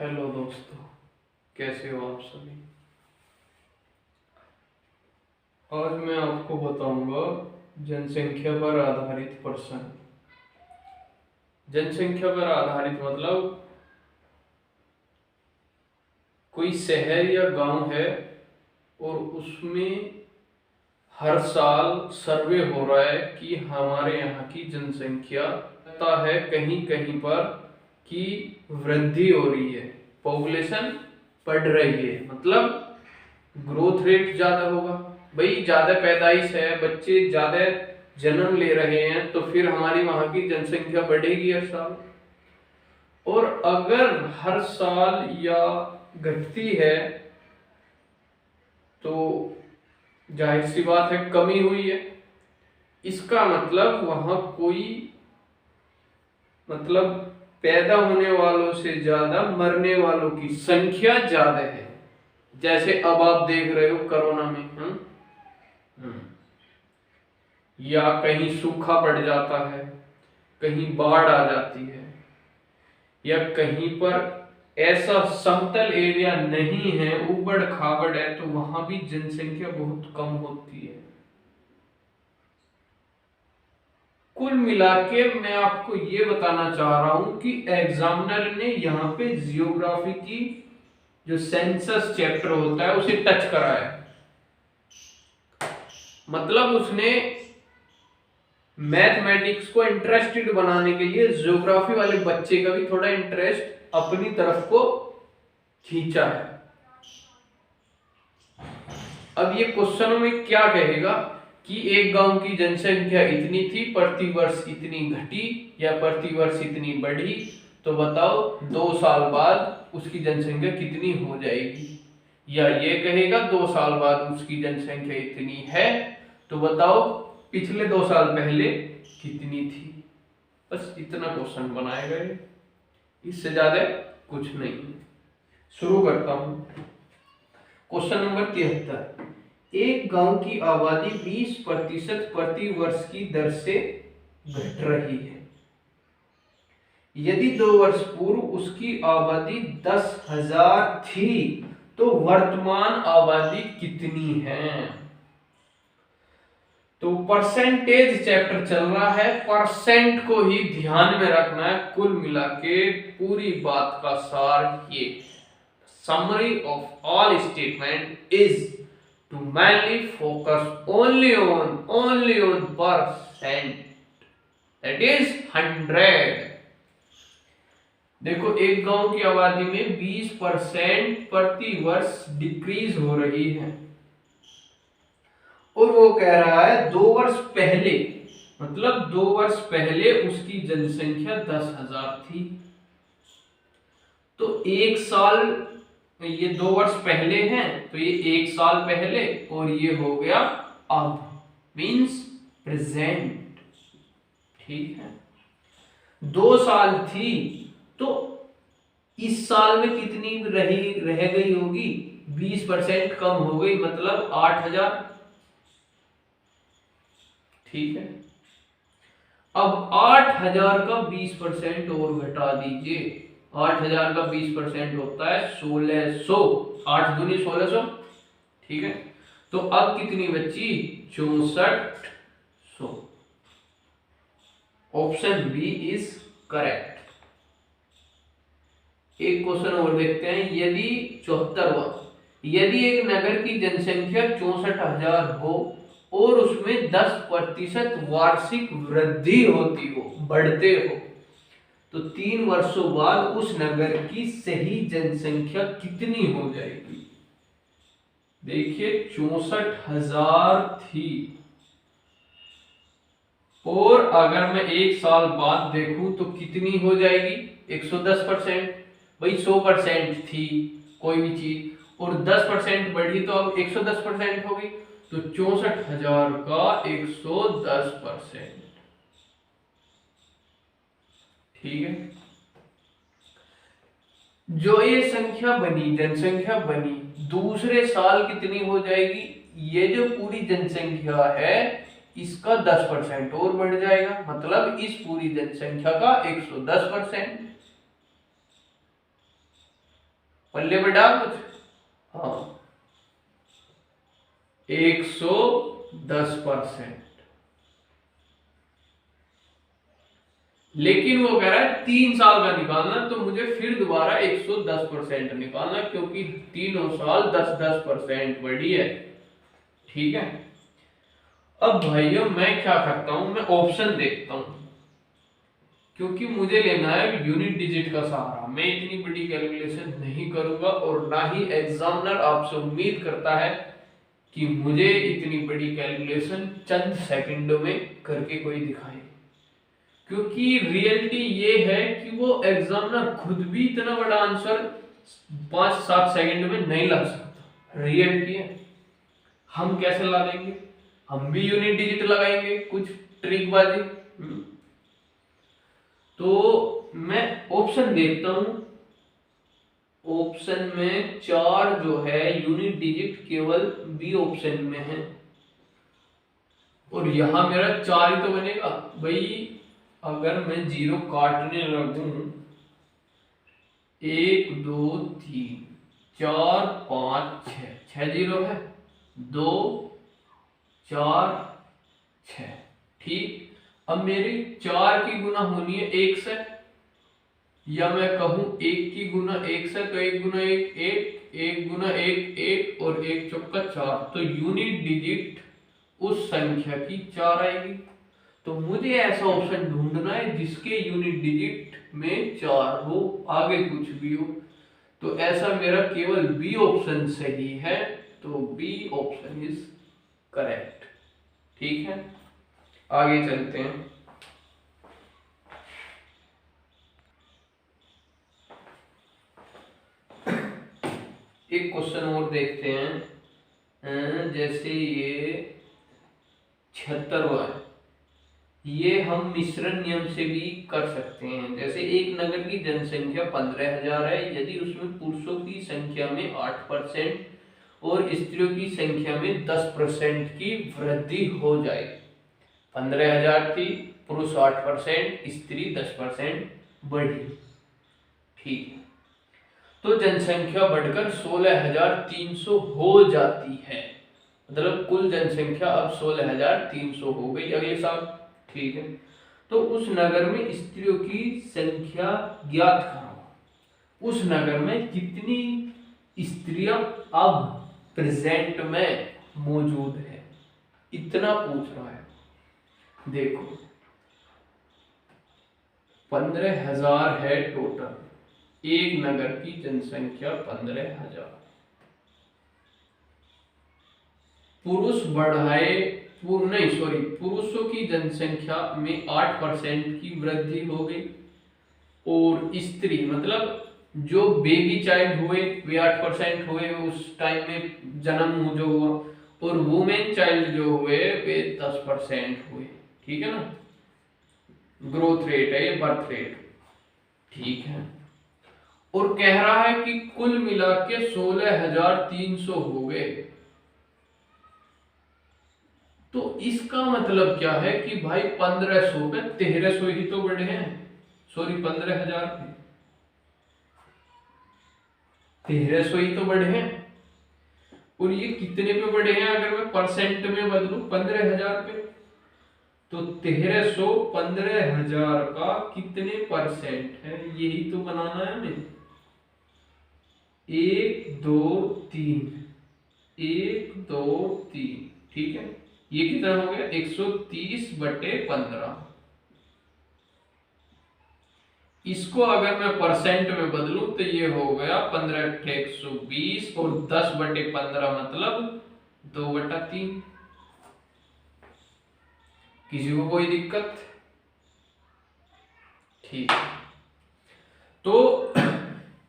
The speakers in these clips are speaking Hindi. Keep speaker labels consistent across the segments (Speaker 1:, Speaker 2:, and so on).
Speaker 1: हेलो दोस्तों, कैसे हो आप सभी। आज मैं आपको बताऊंगा जनसंख्या पर आधारित प्रश्न। जनसंख्या पर आधारित मतलब कोई शहर या गांव है और उसमें हर साल सर्वे हो रहा है कि हमारे यहाँ की जनसंख्या पता है कहीं कहीं पर कि वृद्धि हो रही है, पॉपुलेशन बढ़ रही है, मतलब ग्रोथ रेट ज्यादा होगा। भाई ज्यादा पैदाइश है, बच्चे ज्यादा जन्म ले रहे हैं, तो फिर हमारी वहां की जनसंख्या बढ़ेगी हर साल। और अगर हर साल या घटती है तो जाहिर सी बात है कमी हुई है। इसका मतलब वहां कोई मतलब पैदा होने वालों से ज्यादा मरने वालों की संख्या ज्यादा है। जैसे अब आप देख रहे हो कोरोना में या कहीं सूखा पड़ जाता है, कहीं बाढ़ आ जाती है, या कहीं पर ऐसा समतल एरिया नहीं है, उबड़ खाबड़ है, तो वहां भी जनसंख्या बहुत कम होती है। कुल मिला के मैं आपको ये बताना चाह रहा हूं कि एग्जामिनर ने यहाँ पे जियोग्राफी की जो सेंसस चैप्टर होता है उसे टच कराया। मतलब उसने मैथमेटिक्स को इंटरेस्टेड बनाने के लिए ज्योग्राफी वाले बच्चे का भी थोड़ा इंटरेस्ट अपनी तरफ को खींचा है। अब ये क्वेश्चनों में क्या कहेगा कि एक गांव की जनसंख्या इतनी थी, प्रति वर्ष इतनी घटी या प्रति वर्ष इतनी बढ़ी, तो बताओ 2 साल बाद उसकी जनसंख्या कितनी हो जाएगी। या ये कहेगा 2 साल बाद उसकी जनसंख्या इतनी है, तो बताओ पिछले 2 साल पहले कितनी थी। बस इतना क्वेश्चन बनाया गया, इससे ज्यादा कुछ नहीं। शुरू करता हूं। Question number 73। एक गांव की आबादी 20% प्रति वर्ष की दर से घट रही है। यदि 2 वर्ष पूर्व उसकी आबादी 10,000 थी, तो वर्तमान आबादी कितनी है। तो परसेंटेज चैप्टर चल रहा है, परसेंट को ही ध्यान में रखना है। कुल मिला के पूरी बात का सार ये, summary of all statement is to mainly focus only on percent, that is 100। देखो एक गांव की आबादी में 20% प्रति वर्ष डिक्रीज हो रही है, और वो कह रहा है 2 वर्ष पहले, मतलब 2 वर्ष पहले उसकी जनसंख्या 10,000 थी। तो एक साल, ये 2 वर्ष पहले हैं तो ये एक साल पहले, और ये हो गया अब, मींस प्रेजेंट। ठीक है, 2 साल थी तो इस साल में कितनी रह गई होगी, 20% कम हो गई, मतलब 8,000। ठीक है, अब 8,000 का 20% और घटा दीजिए। 8,000 का 20% होता है 1,600। 8 दूनी 1,600। ठीक है, तो अब कितनी बची, 6400। Option B is correct. एक क्वेश्चन और देखते हैं। यदि 74वां, यदि एक नगर की जनसंख्या 64,000 हो और उसमें 10% वार्षिक वृद्धि होती हो, बढ़ते हो, तो 3 वर्षों बाद उस नगर की सही जनसंख्या कितनी हो जाएगी। देखिए 64,000 थी, और अगर मैं एक साल बाद देखूं तो कितनी हो जाएगी, 110%। भाई 100% थी कोई भी चीज, और 10% बढ़ी तो अब 110% होगी, तो 64,000 का 110%। ठीक है, जो ये संख्या बनी, जनसंख्या बनी, दूसरे साल कितनी हो जाएगी, ये जो पूरी जनसंख्या है इसका 10% और बढ़ जाएगा, मतलब इस पूरी जनसंख्या का 110%। पल्ले बढ़ा कुछ, हाँ 110%। लेकिन वो कह रहा है 3 साल का निकालना, तो मुझे फिर दोबारा 110% निकालना, क्योंकि तीनों साल 10-10% बढ़ी है। ठीक है, अब भाइयों मैं क्या करता हूं, मैं ऑप्शन देखता हूं, क्योंकि मुझे लेना है यूनिट डिजिट का सहारा। मैं इतनी बड़ी कैलकुलेशन नहीं करूंगा, और ना ही एग्जामिनर आपसे उम्मीद करता है कि मुझे इतनी बड़ी कैलकुलेशन चंद सेकंडों में करके कोई दिखाए, क्योंकि रियलिटी ये है कि वो एग्जामिनर खुद भी इतना बड़ा आंसर 5-7 सेकंड में नहीं ला सकता। रियलिटी है, हम कैसे ला देंगे, हम भी यूनिट डिजिट लगाएंगे कुछ ट्रिक बाजी। तो मैं ऑप्शन देखता हूं, ऑप्शन में 4 जो है यूनिट डिजिट केवल बी ऑप्शन में है, और यहां मेरा 4 ही तो बनेगा भाई। अगर मैं 0 काटने लगूं, 1 2 3 4 5 6 0 है, 2 4 6, ठीक। अब मेरी 4 की गुना होनी है 1 से, या मैं कहूं 1 की गुना 1 से, तो 1 गुना 1 1, 1 गुना 1 1, और 1 चौका 4, तो यूनिट डिजिट उस संख्या की 4 आएगी। तो मुझे ऐसा ऑप्शन ढूंढना है जिसके यूनिट डिजिट में 4 हो, आगे कुछ भी हो। तो ऐसा मेरा केवल बी ऑप्शन सही है, तो बी ऑप्शन इज करेक्ट। ठीक है, आगे चलते हैं। एक क्वेश्चन और देखते हैं, जैसे ये 76वां है, ये हम मिश्रण नियम से भी कर सकते हैं। जैसे एक नगर की जनसंख्या 15,000 है, यदि उसमें पुरुषों की संख्या में 8% और स्त्रियों की संख्या में 10% की वृद्धि हो जाए। 15,000 थी, पुरुष 8%, स्त्री 10% बढ़ी, ठीक है, तो जनसंख्या बढ़कर 16,300 हो जाती है। मतलब कुल जनसंख्या अब 16,300 हो गई अगले साल, ठीक है। तो उस नगर में स्त्रियों की संख्या ज्ञात करो। उस नगर में कितनी स्त्रियां अब प्रेजेंट में मौजूद है, इतना पूछ रहा है। देखो 15,000 है टोटल, एक नगर की जनसंख्या 15,000, पुरुष बढ़ाए, नहीं सॉरी, पुरुषों की जनसंख्या में 8% की वृद्धि हो गई, और स्त्री मतलब जो बेबी चाइल्ड हुए वे 8% हुए उस टाइम में जन्म जो हुआ, और वुमेन चाइल्ड जो हुए वे 10% हुए। ठीक है ना, ग्रोथ रेट है ये, बर्थ रेट, ठीक है। और कह रहा है कि कुल मिला के 16,300 हो गए। तो इसका मतलब क्या है कि भाई 1500 पे 1300 ही तो बढ़े हैं, सॉरी 15,000 पे 1300 ही तो बढ़े हैं। और ये कितने पे बढ़े हैं, अगर मैं परसेंट में बदलूं 15,000 पे, तो 1300 15,000 का कितने परसेंट है, यही तो बनाना है हमें। 1 2 3, 1 2 3, ठीक है। ये कितना हो गया, 130/15। इसको अगर मैं परसेंट में बदलूं तो ये हो गया 15 120, और 10/15 मतलब 2/3। किसी को कोई दिक्कत, ठीक है। तो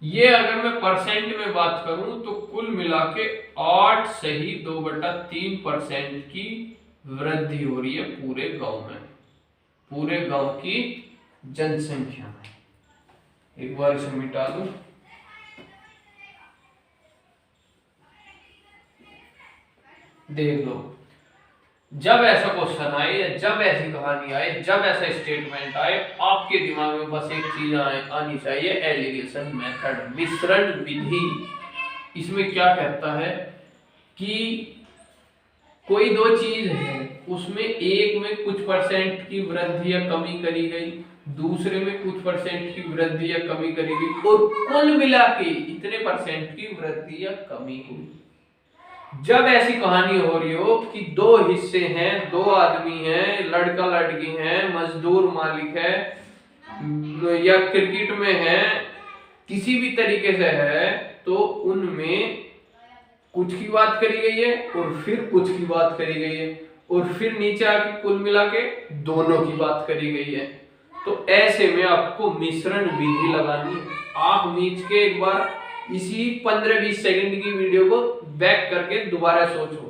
Speaker 1: ये अगर मैं परसेंट में बात करूं तो कुल मिला के 8 से ही 2/3% की वृद्धि हो रही है पूरे गांव में, पूरे गांव की जनसंख्या में। एक बार इसे मिटा दूं, देख लो जब ऐसा क्वेश्चन आए या जब ऐसी कहानी आए, जब ऐसा स्टेटमेंट आए, आपके दिमाग में बस एक चीज आनी चाहिए, एलिगेशन मेथड, मिश्रण विधि। इसमें क्या कहता है कि कोई दो चीज है, उसमें एक में कुछ परसेंट की वृद्धि या कमी करी गई, दूसरे में कुछ परसेंट की वृद्धि या कमी करी गई, और कुल मिला के इतने परसेंट की वृद्धि या कमी हुई। जब ऐसी कहानी हो रही हो कि दो हिस्से हैं, दो आदमी हैं, लड़का लड़की हैं, मजदूर मालिक है, या क्रिकेट में है, किसी भी तरीके से है, तो उनमें कुछ की बात करी गई है और फिर कुछ की बात करी गई है, और फिर नीचे आके कुल मिला के दोनों की बात करी गई है। तो ऐसे में आपको मिश्रण विधि लगानी है। आप मीच के एक बार इसी 15-20 सेकंड की वीडियो को बैक करके दोबारा सोचो।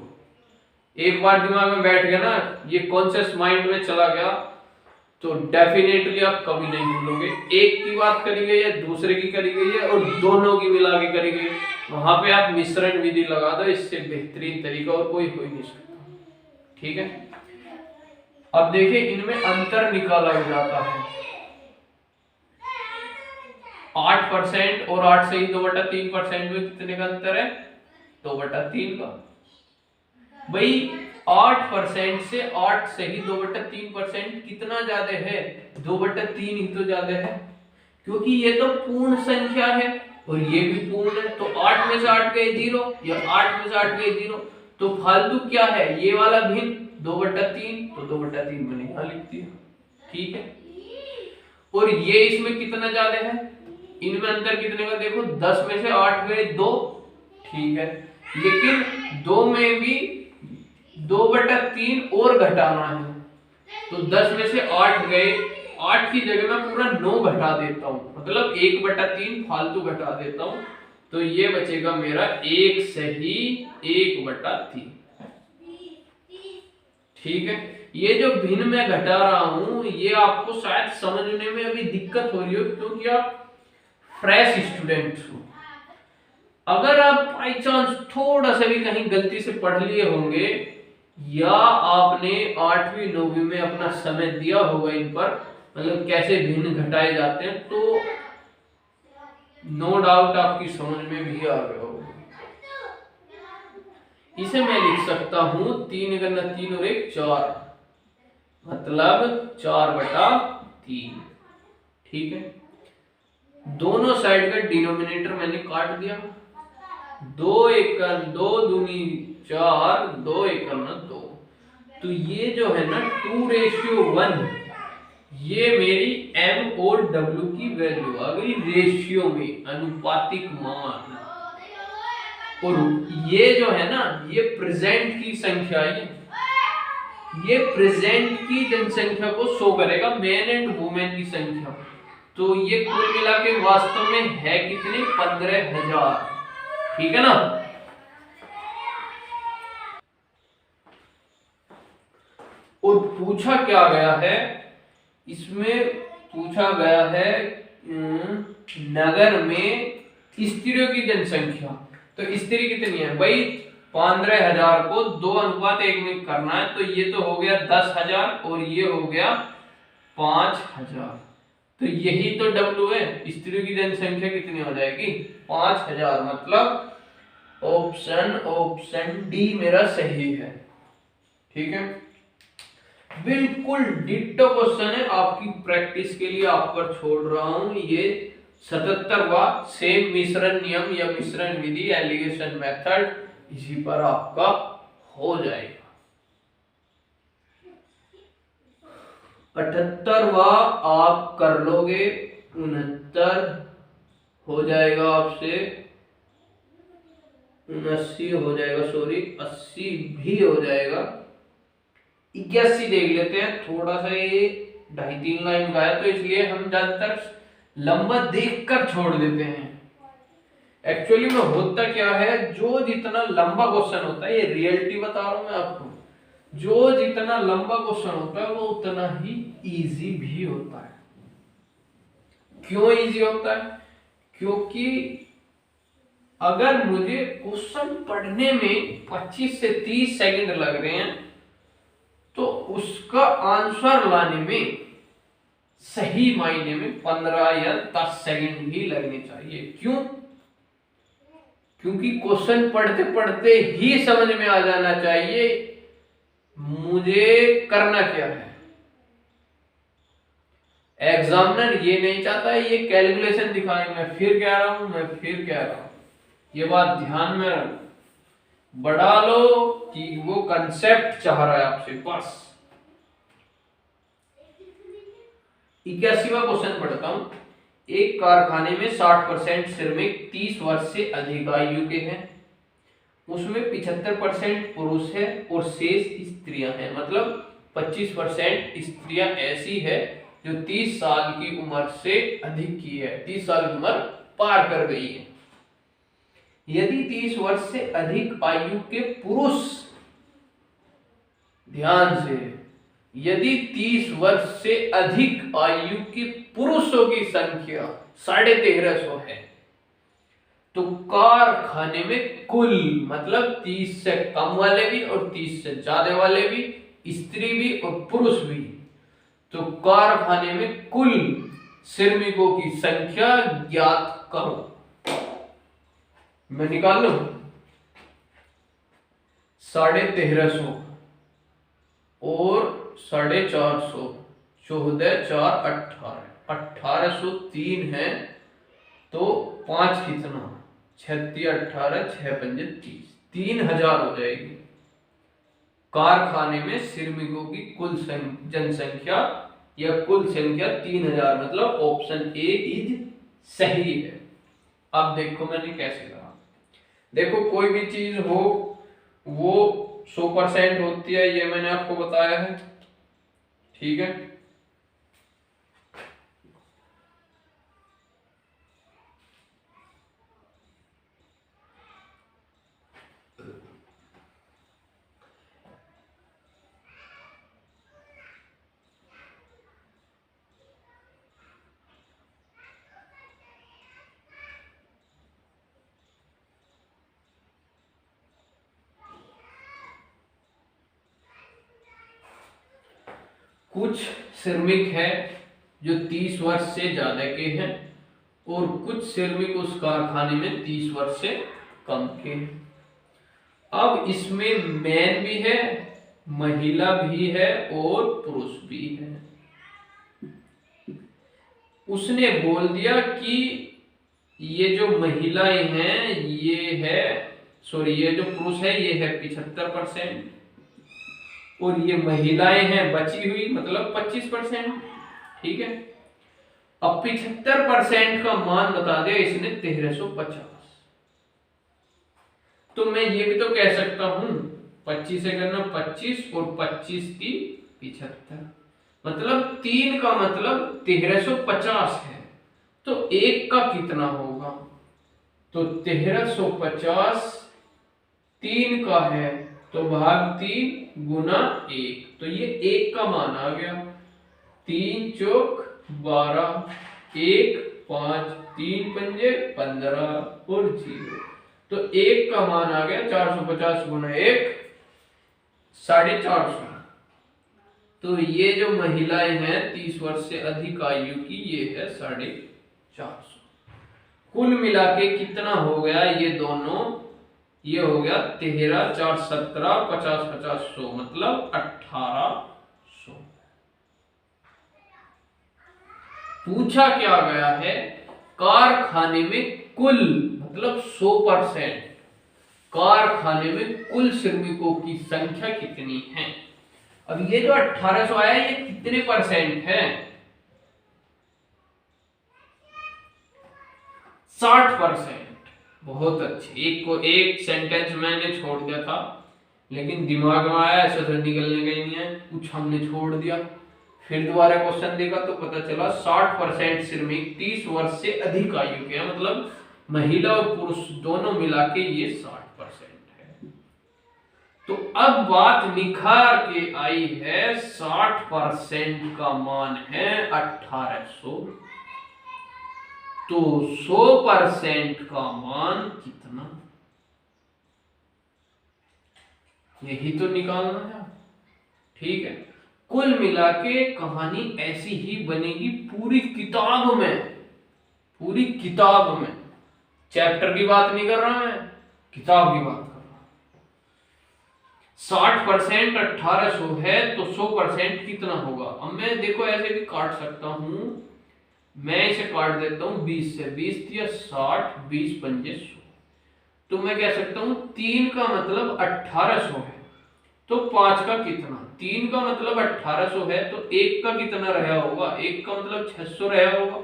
Speaker 1: एक बार दिमाग में बैठ गया ना, ये कॉन्शियस माइंड में चला गया, तो डेफिनेटली आप कभी नहीं भूलोगे। एक की बात करी गई है, दूसरे की करी गई है, और दोनों की मिला के करी गई, वहां पे आप मिश्रण विधि लगा दो। इससे बेहतरीन तरीका और कोई हो ही नहीं सकता। ठीक है, अब देखिए इनमें अंतर निकाला जाता है। 8% और 8 से ही 2/3% में कितने का अंतर है? 2/3 का। भाई 8% से 8 से ही 2/3% कितना ज्यादा है? 2/3 ही तो ज्यादा है, क्योंकि ये तो पूर्ण संख्या है और ये भी पूर्ण है। तो 8 में से 8 गए 0, या 8 में से 8 गए 0, तो फालतू क्या है? ये वाला भिन्न 2/3, तो 2/3 मैंने यहां लिख दिया। ठीक है, और ये इसमें कितना ज्यादा है? इनमें अंतर कितने का देखो, 10 में से 8 गए 2। ठीक है, लेकिन 2 में भी 2/3 और घटाना है, तो 10 में से 8 गए, 8 की जगह मैं पूरा 9 घटा देता हूं, मतलब 1/3 फालतू घटा देता हूं, तो ये बचेगा मेरा 1 सही 1/3। ठीक है, ये जो भिन्न में घटा रहा हूं, ये आपको शायद समझने में अभी दिक्कत हो रही हो, क्योंकि आप फ्रेश स्टूडेंट हो। अगर आप बाई चांस थोड़ा सा भी कहीं गलती से पढ़ लिए होंगे, या आपने 8वीं 9वीं में अपना समय दिया होगा इन पर, मतलब कैसे भिन्न घटाए जाते हैं, तो नो डाउट आपकी समझ में भी आ गया होगा। इसे मैं लिख सकता हूं 3 × 3 और 1 4, मतलब 4/3। ठीक है, दोनों साइड का डिनोमिनेटर मैंने काट दिया। 2 एकम 2 दूनी 4, 2 एकम 2, तो ये जो है ना 2:1, ये मेरी m और w की वैल्यू आ गई रेशियो में, अनुपातिक मान। और ये जो है ना, ये प्रेजेंट की संख्या है, ये प्रेजेंट की जनसंख्या को शो करेगा, मैन एंड वुमेन की संख्या। तो ये कुल मिला के वास्तव में है कितने? 15,000। ठीक है ना। और पूछा क्या गया है इसमें? पूछा गया है नगर में स्त्रियों की जनसंख्या। तो स्त्री कितनी है भाई? 15,000 को 2:1 में करना है, तो ये तो हो गया 10,000 और ये हो गया 5,000। तो यही तो W है। स्त्रियों की जनसंख्या कितनी हो जाएगी? 5,000। मतलब ऑप्शन डी मेरा सही है। ठीक है, बिल्कुल डिट्टो क्वेश्चन है, आपकी प्रैक्टिस के लिए आप पर छोड़ रहा हूं। ये 77वां सेम मिश्रण नियम या मिश्रण विधि, एलिगेशन मेथड, इसी पर आपका हो जाएगा। 78वां आप कर लोगे, 69 हो जाएगा आपसे, 79 हो जाएगा, सॉरी 80 भी हो जाएगा। 81 देख लेते हैं, थोड़ा सा ये 2.5-3 लाइन का है, तो इसलिए हम ज्यादातर लंबा देखकर छोड़ देते हैं। एक्चुअली में होता क्या है, जो जितना लंबा क्वेश्चन होता है, ये रियलिटी बता रहा हूं मैं आपको, जो जितना लंबा क्वेश्चन होता है वो उतना ही इजी भी होता है। क्यों इजी होता है? क्योंकि अगर मुझे क्वेश्चन पढ़ने में 25 से 30 सेकंड लग रहे हैं, तो उसका आंसर लाने में सही मायने में 15 या 10 सेकंड ही लगने चाहिए। क्यों? क्योंकि क्वेश्चन पढ़ते पढ़ते ही समझ में आ जाना चाहिए मुझे करना क्या है। एग्जामिनर ये नहीं चाहता है ये कैलकुलेशन दिखाए। मैं फिर कह रहा हूं, ये बात ध्यान में बढ़ा लो कि वो कंसेप्ट चाह रहा है आपसे बस। 81वां क्वेश्चन पढ़ता हूं। एक कारखाने में 60% श्रमिक 30 वर्ष से अधिक आयु के हैं, उसमें 75% पुरुष है और शेष स्त्रियां हैं। मतलब 25% स्त्रियां ऐसी है जो 30 साल की उम्र से अधिक की है, 30 साल की उम्र पार कर गई है। यदि 30 वर्ष से अधिक आयु के पुरुष, ध्यान से, यदि 30 वर्ष से अधिक आयु के पुरुषों की संख्या 1350 है, तो कारखाने में कुल, मतलब 30 से कम वाले भी और 30 से ज्यादा वाले भी, स्त्री भी और पुरुष भी, तो कारखाने में कुल श्रमिकों की संख्या ज्ञात करो। मैं निकाल लूं 1350 और 450, 14 4 18, 1803 है तो 5 कितना, 36 18 6 5 30, 3000 हो जाएगी। कारखाने में श्रमिकों की कुल जनसंख्या या कुल संख्या 3000, मतलब ऑप्शन ए इज सही है। अब देखो मैंने कैसे कहा। देखो कोई भी चीज हो वो 100% होती है, ये मैंने आपको बताया है, ठीक है। कुछ श्रमिक है जो 30 वर्ष से ज्यादा के हैं और कुछ श्रमिक उस कारखाने में 30 वर्ष से कम के हैं। अब इसमें मैन भी है, महिला भी है और पुरुष भी है। उसने बोल दिया कि ये जो महिलाएं हैं ये है, सॉरी ये जो पुरुष है ये है 75%, और ये महिलाएं हैं बची हुई मतलब 25%, ठीक है। अब 75% का मान बता दिया इसने 1350, तो मैं ये भी तो कह सकता हूं 25 से करना 25 और 25 की 75, मतलब 3 का मतलब 1350 है, तो 1 का कितना होगा, तो 1350 3 का है तो भाग 3 गुना 1, तो ये 1 का मान आ गया। 3 चौक 12, 1 5 3 पंजे 15 और 0, तो 1 का मान आ गया 450 गुना 1 450। तो ये जो महिलाएं हैं 30 वर्ष से अधिक आयु की, ये है 450। कुल मिला के कितना हो गया ये दोनों, ये हो गया 13 4 17 50 50 100, मतलब 1800। पूछा क्या गया है, कारखाने में कुल मतलब 100%, कारखाने में कुल श्रमिकों की संख्या कितनी है। अब ये जो 1800 आया ये कितने परसेंट है, 60%। बहुत अच्छे, एक सेंटेंस मैंने छोड़ दिया था लेकिन दिमाग में आया, ऐसा तो निकलने का ही नहीं है, कुछ हमने छोड़ दिया। फिर दोबारा क्वेश्चन देखा तो पता चला 60% श्रमिक 30 वर्ष से अधिक आयु के हैं, मतलब महिला और पुरुष दोनों मिला के ये 60% है। तो अब बात निखार के आई है, 60% का मान है 1800, तो 100% का मान कितना, यही तो निकालना है, ठीक है, कुल मिला के कहानी ऐसी ही बनेगी पूरी किताब में, पूरी किताब में। चैप्टर की बात नहीं कर रहा मैं, किताब की बात कर रहा हूं। 60% 1800 है तो 100% कितना होगा? अब मैं देखो ऐसे भी काट सकता हूं, मैं इसे काट देता हूं 20 से, 20 या 60, 20 पंजे 100, तो मैं कह सकता हूं 3 का मतलब 1800 है तो 5 का कितना? 3 का मतलब 1800 है तो 1 का कितना रहा होगा? 1 का मतलब 600 रहा होगा,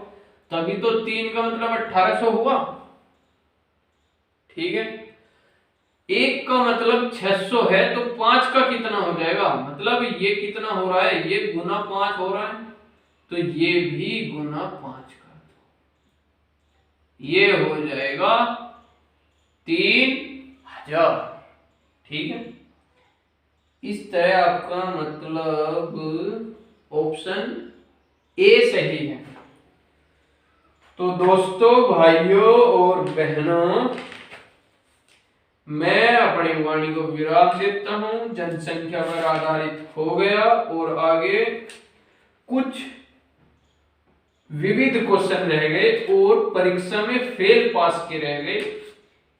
Speaker 1: तभी तो 3 का मतलब 1800 हुआ। ठीक है, 1 का मतलब 600 है तो 5 का कितना हो जाएगा? मतलब ये कितना हो रहा है? ये गुना 5 हो रहा है, तो ये भी गुना 5 का, ये हो जाएगा 3000। ठीक है, इस तरह आपका मतलब ऑप्शन ए सही है। तो दोस्तों, भाइयों और बहनों, मैं अपनी वाणी को विराम देता हूं। जनसंख्या पर आधारित हो गया और आगे कुछ विविध क्वेश्चन रह गए और परीक्षा में फेल पास के रह गए,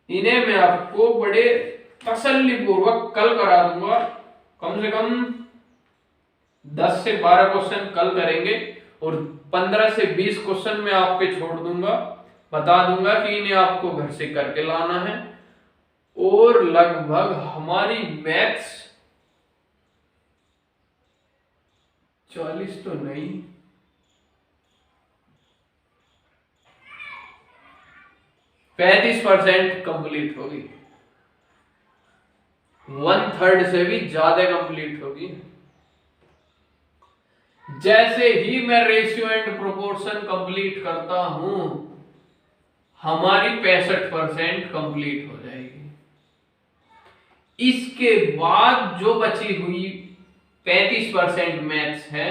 Speaker 1: इन्हें मैं आपको बड़े तसल्ली पूर्वक कल करा दूंगा। कम से कम 10 से 12 क्वेश्चन कल करेंगे और 15 से 20 क्वेश्चन मैं आप पे छोड़ दूंगा, बता दूंगा कि इन्हें आपको घर से करके लाना है। और लगभग हमारी मैथ्स 40 तो नहीं, 35% कंप्लीट होगी, 1/3 से भी ज्यादा कंप्लीट होगी। जैसे ही मैं रेशियो एंड प्रोपोर्शन कंप्लीट करता हूं, हमारी 65% कंप्लीट हो जाएगी। इसके बाद जो बची हुई 35% मैथ्स है,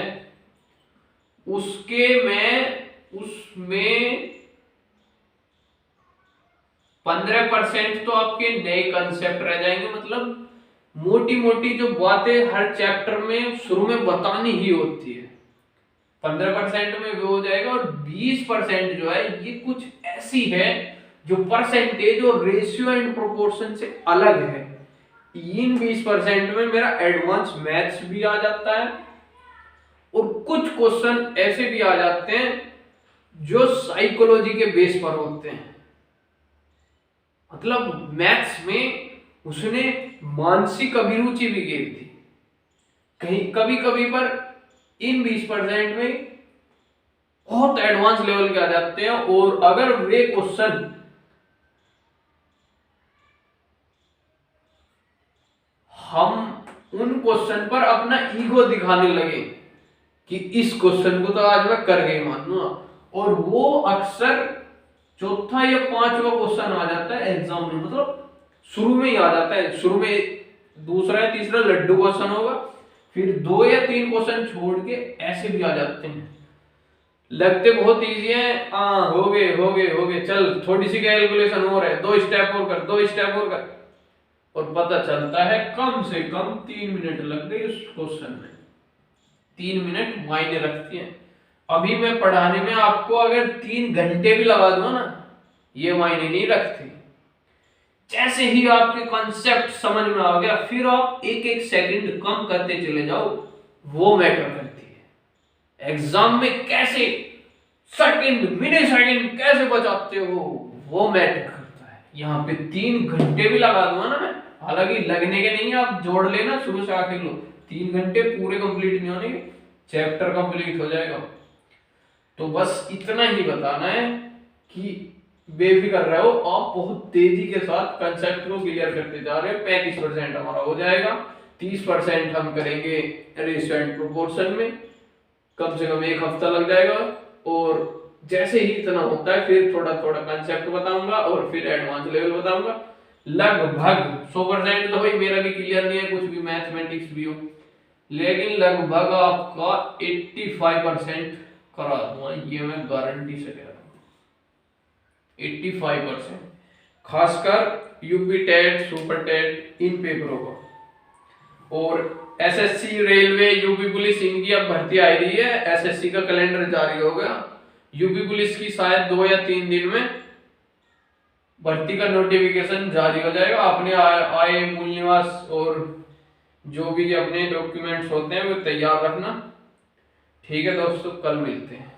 Speaker 1: उसमें 15% तो आपके नए कंसेप्ट रह जाएंगे, मतलब मोटी मोटी जो बातें हर चैप्टर में शुरू में बतानी ही होती है, 15% में वो हो जाएगा। और 20% जो है ये कुछ ऐसी है जो परसेंटेज और रेशियो एंड प्रोपोर्शन से अलग है। इन 20% में मेरा एडवांस मैथ्स भी आ जाता है और कुछ क्वेश्चन ऐसे भी आ जाते हैं जो साइकोलॉजी के बेस पर होते हैं, मतलब मैथ्स में उसने मानसिक अभिरुचि भी गिरी थी कहीं कभी कभी पर। इन 20% में बहुत एडवांस लेवल के आ जाते हैं और अगर वे क्वेश्चन हम उन क्वेश्चन पर अपना ईगो दिखाने लगे कि इस क्वेश्चन को तो आज मैं कर गई मानूंगा, और वो अक्सर चौथा या 5वां क्वेश्चन आ जाता है एग्जाम में, मतलब शुरू में ही आ जाता है। शुरू में दूसरा या तीसरा लड्डू क्वेश्चन होगा, फिर 2 या 3 क्वेश्चन छोड़ के ऐसे भी आ जाते हैं, लगते बहुत इजी है। हाँ, हो गए, चल थोड़ी सी कैलकुलेशन हो रहा है, 2 स्टेप और कर, 2 स्टेप और कर, और पता चलता है कम से कम 3 मिनट लग गए उस क्वेश्चन में। 3 मिनट मायने रखती हैं। अभी मैं पढ़ाने में आपको अगर 3 घंटे भी लगा दूंगा ना, ये मायने नहीं रखते। जैसे ही आपके कॉन्सेप्ट समझ में आ गया, फिर आप एक एक सेकंड कम करते चले जाओ, वो मैटर करती है। एग्जाम में कैसे सेकंड मिनी सेकंड कैसे बचाते हो, वो मैटर करता है। यहाँ पे 3 घंटे भी लगा दूंगा ना मैं, हालांकि लगने के नहीं, आप जोड़ लेना शुरू से आखिर लो, 3 घंटे पूरे कंप्लीट नहीं होने, चैप्टर कंप्लीट हो जाएगा। तो बस इतना ही बताना है कि बेफिक्र रहो, आप बहुत तेजी के साथ कंसेप्ट को क्लियर करते जा रहे हो। 35% हमारा हो जाएगा, 30% हम करेंगे रेशियो एंड प्रोपोर्शन में, कम से कम 1 हफ्ता लग जाएगा। और जैसे ही इतना होता है फिर थोड़ा थोड़ा कंसेप्ट बताऊंगा और फिर एडवांस लेवल बताऊंगा। लगभग 100% तो भाई मेरा भी क्लियर नहीं है, कुछ भी मैथमेटिक्स भी हो, लेकिन लगभग आपका 85% करा दूंगा, ये मैं गारंटी से कह रहा हूँ। 85%, खासकर यूपी टेट, सुपर टेट, इन पेपरों का। और एसएससी, रेलवे, यूपी पुलिस, इनकी अब भर्ती आ रही है। एसएससी का कैलेंडर जारी हो गया, यूपी पुलिस की शायद 2 या 3 दिन में भर्ती का नोटिफिकेशन जारी हो जाएगा। अपने आय, मूल निवास और जो भी अपने डॉक्यूमेंट्स होते हैं वो तैयार रखना। ठीक है दोस्तों, कल मिलते हैं।